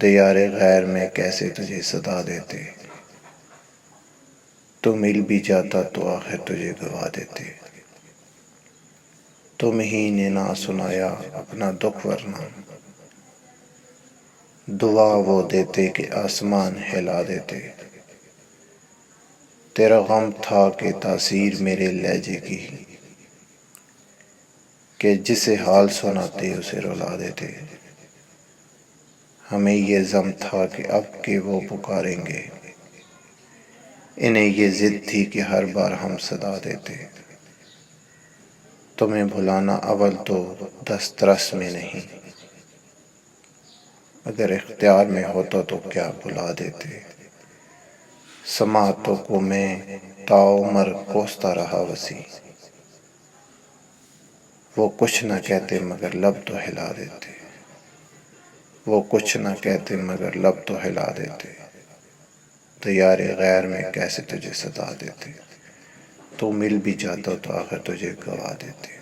دیار غیر میں کیسے تجھے صدا دیتے، تو مل بھی جاتا تو آخر تجھے گوا دیتے۔ تم ہی نے نہ سنایا اپنا دکھ ورنہ، دعا وہ دیتے کہ آسمان ہلا دیتے۔ تیرا غم تھا کہ تاثیر میرے لہجے کی، کہ جسے حال سناتے اسے رلا دیتے۔ ہمیں یہ ضم تھا کہ اب کہ وہ پکاریں گے، انہیں یہ ضد تھی کہ ہر بار ہم صدا دیتے۔ تمہیں بھلانا اول تو دسترس میں نہیں، اگر اختیار میں ہوتا تو کیا بھلا دیتے۔ سماعتوں کو میں تاعمر کوستا رہا وسیع، وہ کچھ نہ کہتے مگر لب تو ہلا دیتے۔ وہ کچھ نہ کہتے مگر لب تو ہلا دیتے۔ دیار غیر میں کیسے تجھے صدا دیتے، تو مل بھی جاتا تو آخر تجھے گوا دیتے۔